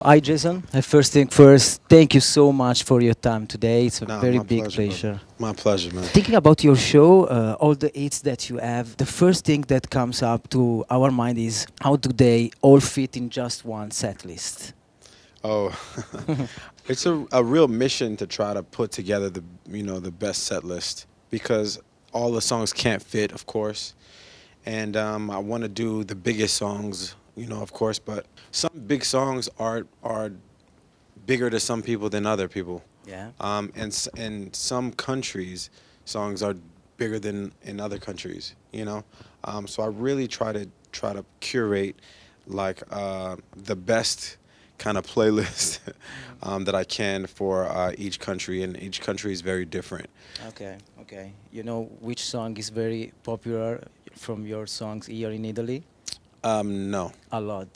Hi, Jason. First thing first, thank you so much for your time today. It's a Nah, very my big pleasure, brother. pleasure. My pleasure, man. Thinking about your show, all the hits that you have, the first thing that comes up to our mind is how do they all fit in just one set list? Oh, it's a real mission to try to put together the best set list because all the songs can't fit, of course, and I want to do the biggest songs, of course, but some big songs are bigger to some people than other people, Yeah. and some countries songs are bigger than in other countries, so I really try to curate like the best kind of playlist that I can for each country, and each country is very different. Okay, okay. You know which song is very popular from your songs here in Italy? No, A lot.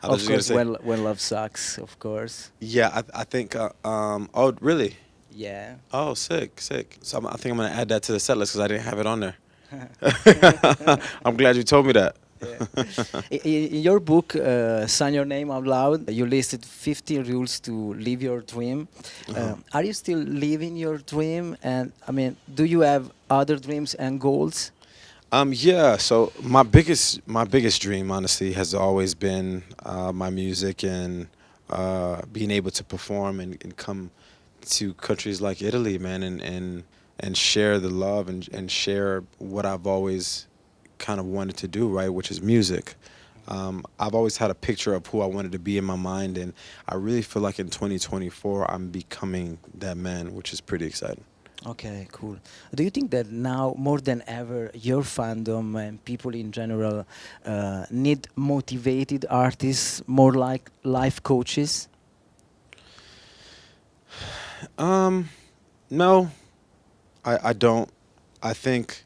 I was Of just gonna course, say, when love sucks, of course. yeah, I think, oh, really? Yeah. Oh, sick, sick. So I think I'm gonna add that to the set list because I didn't have it on there. I'm glad you told me that. Yeah. In your book, Sign Your Name Out Loud, you listed 15 rules to live your dream. Uh-huh. Are you still living your dream? And I mean, do you have other dreams and goals? Yeah. So my biggest dream, honestly, has always been my music and being able to perform and come to countries like Italy, man, and share the love and share what I've always kind of wanted to do, right, which is music. I've always had a picture of who I wanted to be in my mind, and I really feel like in 2024 I'm becoming that man, which is pretty exciting. Okay, cool. Do you think that now more than ever, your fandom and people in general need motivated artists, more like life coaches? Um, no, I don't. I think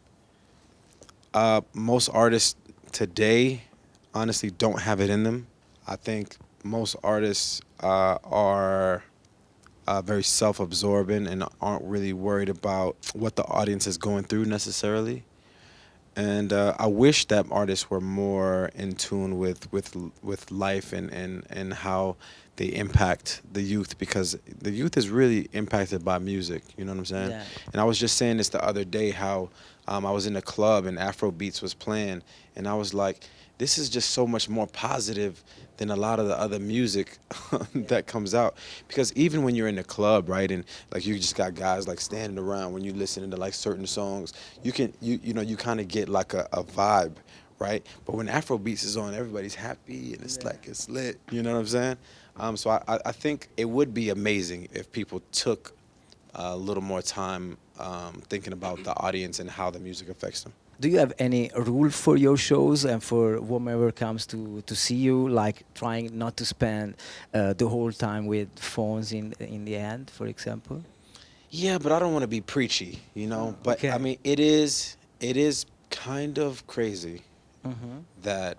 most artists today honestly don't have it in them. I think most artists are very self-absorbing and aren't really worried about what the audience is going through necessarily. And I wish that artists were more in tune with life and how they impact the youth, because the youth is really impacted by music. You know what I'm saying? Yeah. And I was just saying this the other day, how I was in a club and Afro beats was playing, and I was like, this is just so much more positive than a lot of the other music that comes out. Because even when you're in the club, right, and like you just got guys like standing around when you listening to like certain songs, you kind of get like a vibe, right? But when Afro beats is on, everybody's happy and it's Yeah. like it's lit. You know what I'm saying? So I think it would be amazing if people took a little more time thinking about the audience and how the music affects them. Do you have any rule for your shows and for whomever comes to see you, like trying not to spend the whole time with phones in the hand, for example? Yeah, but I don't want to be preachy, But I Okay. mean, it is kind of crazy Mm-hmm. that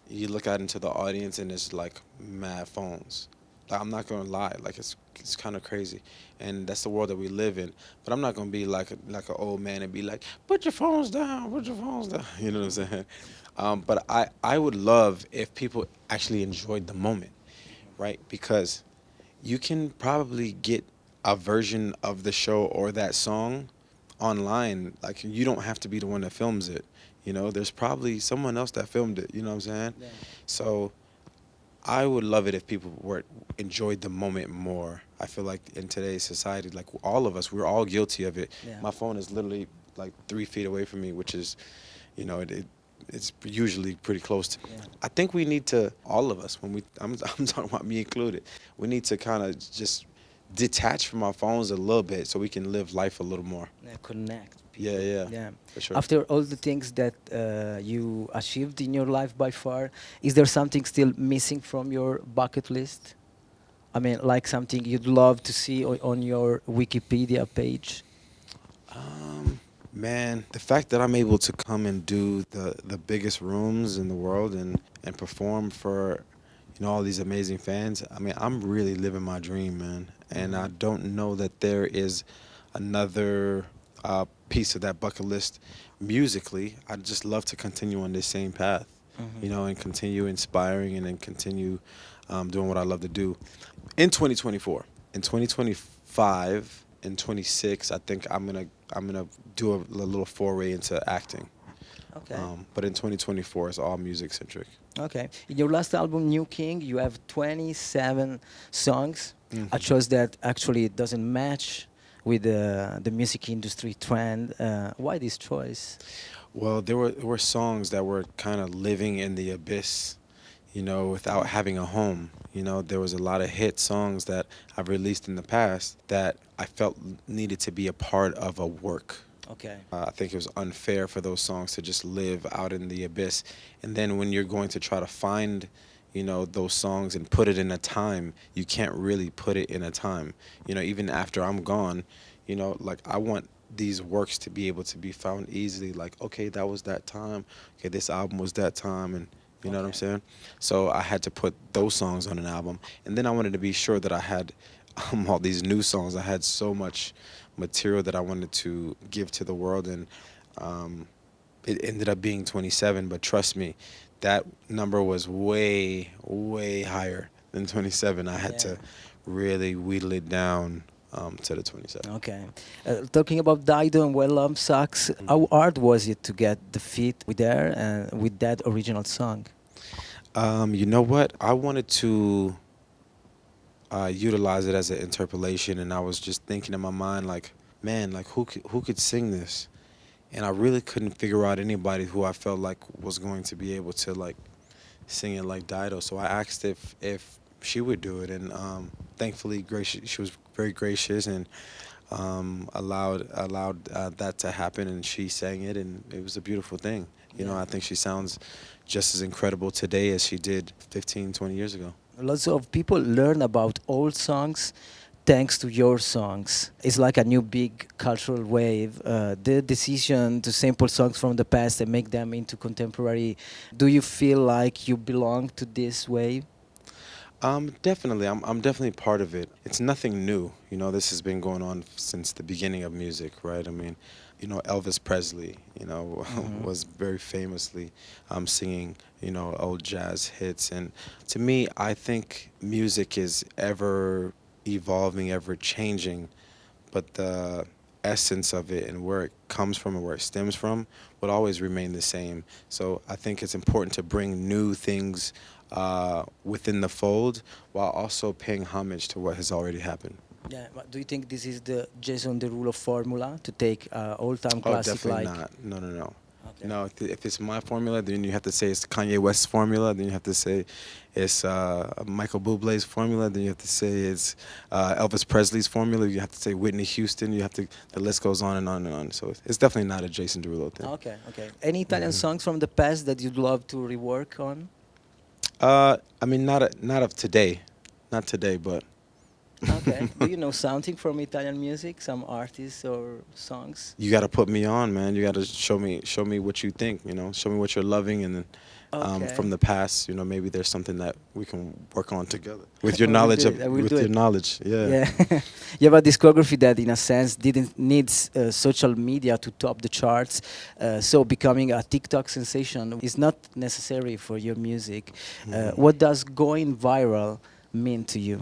you look out into the audience and it's like mad phones. Like, I'm not gonna lie, like it's kind of crazy, and that's the world that we live in. But I'm not gonna be like an old man and be like, put your phones down, put your phones down. You know what I'm saying? But I would love if people actually enjoyed the moment, right? Because you can probably get a version of the show or that song online. Like, you don't have to be the one that films it. There's probably someone else that filmed it. You know what I'm saying? Yeah. So I would love it if people were enjoyed the moment more. I feel like in today's society, like all of us, we're all guilty of it. Yeah. My phone is literally like 3 feet away from me, which is, it's usually pretty close to. Yeah. I think we need to, all of us, when I'm talking about me included, we need to kind of just detach from our phones a little bit so we can live life a little more. Yeah, connect Yeah, people. yeah, Yeah. for sure. After all the things that you achieved in your life by far, is there something still missing from your bucket list? I mean, like something you'd love to see on your Wikipedia page? Man, the fact that I'm able to come and do the biggest rooms in the world and perform for, all these amazing fans, I mean, I'm really living my dream, man. And I Hmm. don't know that there is another piece of that bucket list musically. I'd just love to continue on this same path. Hmm. and continue inspiring and then continue doing what I love to do. In 2024, in 2025, and 26, I think I'm gonna do a little foray into acting. Okay. But in 2024, it's all music centric. Okay. In your last album, New King, you have 27 songs, a Hmm. choice that actually doesn't match with the music industry trend. Why this choice? Well, there were songs that were kind of living in the abyss, without having a home. There was a lot of hit songs that I've released in the past that I felt needed to be a part of a work. Okay. I think it was unfair for those songs to just live out in the abyss. And then when you're going to try to find, those songs and put it in a time, you can't really put it in a time. Even after I'm gone, like I want these works to be able to be found easily. Like, okay, that was that time. Okay, this album was that time. And you know what I'm Okay. saying? So I had to put those songs on an album. And then I wanted to be sure that I had all these new songs. I had so much material that I wanted to give to the world, and um, it ended up being 27. But trust me, that number was way, way higher than 27. I had Yeah. to really wheedle it down to the 27. Okay. Talking about Dido and Well Lump Sucks, how hard was it to get the feat with there and with that original song? You know what? I wanted to utilize it as an interpolation, and I was just thinking in my mind, like, man, like who could sing this? And I really couldn't figure out anybody who I felt like was going to be able to like sing it like Dido. So I asked if she would do it, and thankfully, she was very gracious and allowed that to happen, and she sang it, and it was a beautiful thing. Yeah. I think she sounds just as incredible today as she did 15, 20 years ago. Lots of people learn about old songs thanks to your songs. It's like a new big cultural wave. The decision to sample songs from the past and make them into contemporary. Do you feel like you belong to this wave? Definitely. I'm definitely part of it. It's nothing new. This has been going on since the beginning of music, right? I mean, Elvis Presley, Hmm. was very famously singing, old jazz hits. And to me, I think music is ever evolving, ever changing, but the essence of it and where it comes from and where it stems from would always remain the same. So I think it's important to bring new things within the fold while also paying homage to what has already happened. Yeah, but do you think this is the Jason Derulo formula to take old-time Oh, classic definitely like? not. No, no, no. Okay. No, if it's my formula, then you have to say it's Kanye West's formula. Then you have to say it's Michael Bublé's formula. Then you have to say it's Elvis Presley's formula. You have to say Whitney Houston. You have to. The list goes on and on and on. So it's definitely not a Jason Derulo thing. Okay, okay. Any Italian Hmm. songs from the past that you'd love to rework on? I mean, not of today, not today, but Okay. Do you know something from Italian music? Some artists or songs? you got to put me on, man. You got to show me what you think. Show me what you're loving, and then from Okay. the past, maybe there's something that we can work on together with your I will knowledge do it. I will do with your it. knowledge. Yeah. Yeah. You have a discography that, in a sense, didn't needs social media to top the charts. So becoming a TikTok sensation is not necessary for your music. Mhm. What does going viral mean to you?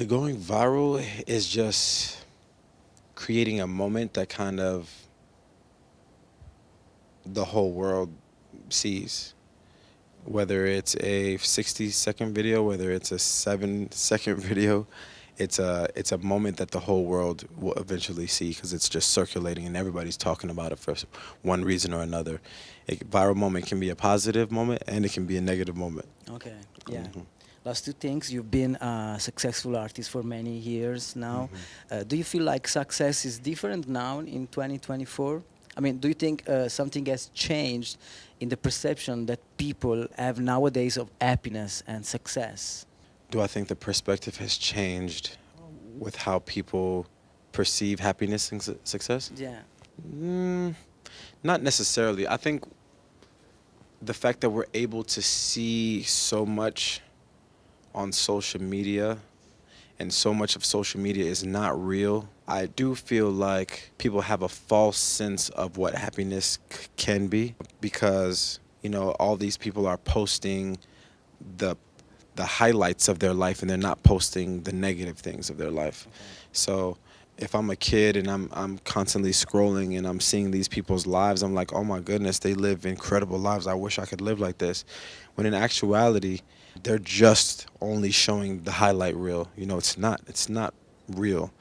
Going viral is just creating a moment that kind of the whole world sees. Whether it's a 60-second video, whether it's a 7-second video, it's a moment that the whole world will eventually see because it's just circulating and everybody's talking about it for one reason or another. A viral moment can be a positive moment and it can be a negative moment. Okay. Yeah. Hmm. Last two things. You've been a successful artist for many years now. Hmm. Do you feel like success is different now in 2024? I mean, do you think something has changed in the perception that people have nowadays of happiness and success? Do I think the perspective has changed with how people perceive happiness and success? Yeah. Mm, Not necessarily. I think the fact that we're able to see so much on social media and so much of social media is not real, I do feel like people have a false sense of what happiness can be, because you know all these people are posting the the highlights of their life, and they're not posting the negative things of their life. So if I'm a kid and I'm constantly scrolling and I'm seeing these people's lives, I'm like, oh my goodness, they live incredible lives. I wish I could live like this. When in actuality, they're just only showing the highlight reel. You know, it's not real.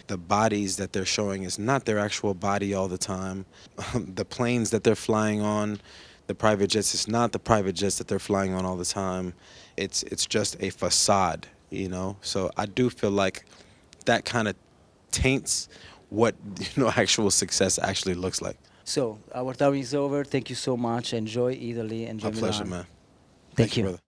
The bodies that they're showing is not their actual body all the time. The planes that they're flying on, the private jets, is not the private jets that they're flying on all the time. It's just a facade, you know. So I do feel like that kind of taints what actual success actually looks like. So our time is over. Thank you so much. Enjoy Italy. Enjoy My pleasure, Milan. man. Thank You, you. brother.